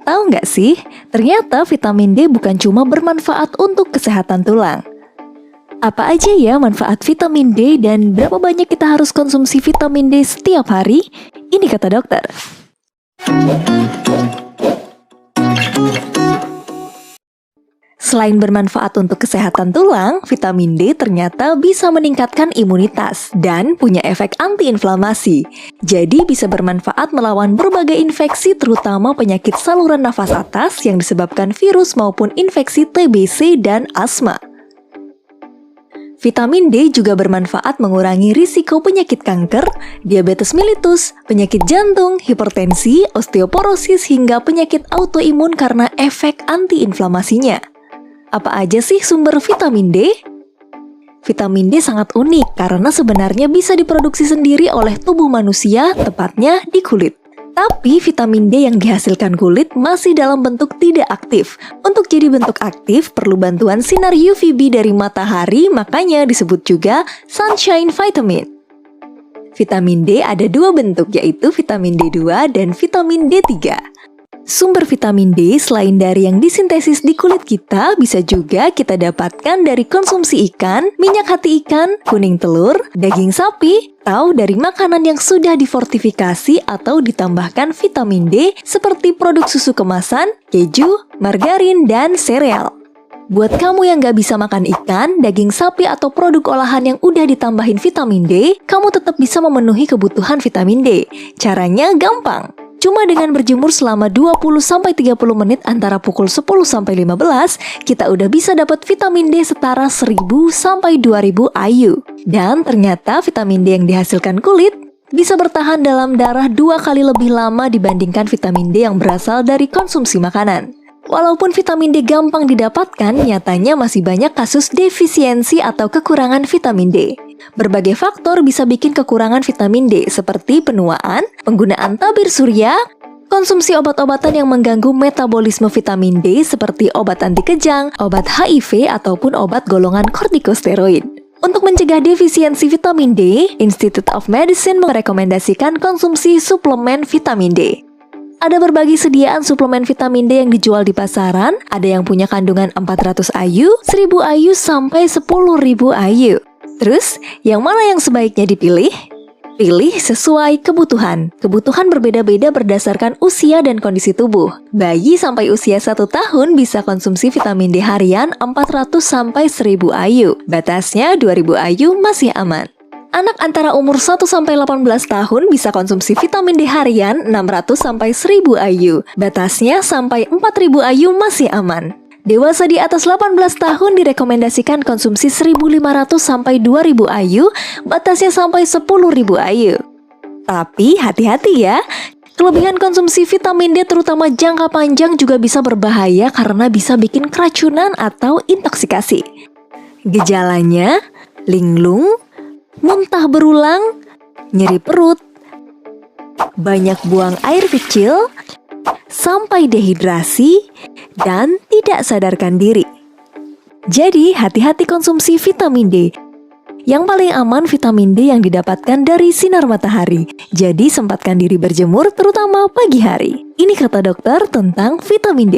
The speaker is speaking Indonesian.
Tahu nggak sih, ternyata vitamin D bukan cuma bermanfaat untuk kesehatan tulang. Apa aja ya manfaat vitamin D dan berapa banyak kita harus konsumsi vitamin D setiap hari? Ini kata dokter. Selain bermanfaat untuk kesehatan tulang, vitamin D ternyata bisa meningkatkan imunitas dan punya efek antiinflamasi. Jadi bisa bermanfaat melawan berbagai infeksi terutama penyakit saluran nafas atas yang disebabkan virus maupun infeksi TBC dan asma. Vitamin D juga bermanfaat mengurangi risiko penyakit kanker, diabetes mellitus, penyakit jantung, hipertensi, osteoporosis hingga penyakit autoimun karena efek antiinflamasinya. Apa aja sih sumber vitamin D? Vitamin D sangat unik karena sebenarnya bisa diproduksi sendiri oleh tubuh manusia, tepatnya di kulit. Tapi vitamin D yang dihasilkan kulit masih dalam bentuk tidak aktif. Untuk jadi bentuk aktif perlu bantuan sinar UVB dari matahari, makanya disebut juga sunshine vitamin. Vitamin D ada dua bentuk, yaitu vitamin D2 dan vitamin D3. Sumber vitamin D selain dari yang disintesis di kulit kita, bisa juga kita dapatkan dari konsumsi ikan, minyak hati ikan, kuning telur, daging sapi, atau dari makanan yang sudah difortifikasi atau ditambahkan vitamin D seperti produk susu kemasan, keju, margarin, dan sereal. Buat kamu yang gak bisa makan ikan, daging sapi, atau produk olahan yang udah ditambahin vitamin D, kamu tetap bisa memenuhi kebutuhan vitamin D. Caranya gampang. Cuma dengan berjemur selama 20-30 menit antara pukul 10-15, kita udah bisa dapat vitamin D setara 1000-2000 IU. Dan ternyata vitamin D yang dihasilkan kulit bisa bertahan dalam darah 2 kali lebih lama dibandingkan vitamin D yang berasal dari konsumsi makanan. Walaupun vitamin D gampang didapatkan, nyatanya masih banyak kasus defisiensi atau kekurangan vitamin D. Berbagai faktor bisa bikin kekurangan vitamin D seperti penuaan, penggunaan tabir surya, konsumsi obat-obatan yang mengganggu metabolisme vitamin D seperti obat anti kejang, obat HIV, ataupun obat golongan kortikosteroid. Untuk mencegah defisiensi vitamin D, Institute of Medicine merekomendasikan konsumsi suplemen vitamin D. Ada berbagai sediaan suplemen vitamin D yang dijual di pasaran, ada yang punya kandungan 400 IU, 1000 IU, sampai 10.000 IU. Terus, yang mana yang sebaiknya dipilih? Pilih sesuai kebutuhan. Kebutuhan berbeda-beda berdasarkan usia dan kondisi tubuh. Bayi sampai usia 1 tahun bisa konsumsi vitamin D harian 400 sampai 1000 IU. Batasnya 2000 IU masih aman. Anak antara umur 1 sampai 18 tahun bisa konsumsi vitamin D harian 600 sampai 1000 IU. Batasnya sampai 4000 IU masih aman. Dewasa di atas 18 tahun direkomendasikan konsumsi 1500 sampai 2000 IU, batasnya sampai 10.000 IU. Tapi hati-hati ya, kelebihan konsumsi vitamin D terutama jangka panjang juga bisa berbahaya karena bisa bikin keracunan atau intoksikasi. Gejalanya, linglung, muntah berulang, nyeri perut, banyak buang air kecil, sampai dehidrasi, dan tidak sadarkan diri. Jadi, hati-hati konsumsi vitamin D. Yang paling aman vitamin D yang didapatkan dari sinar matahari. Jadi, sempatkan diri berjemur terutama pagi hari. Ini kata dokter tentang vitamin D.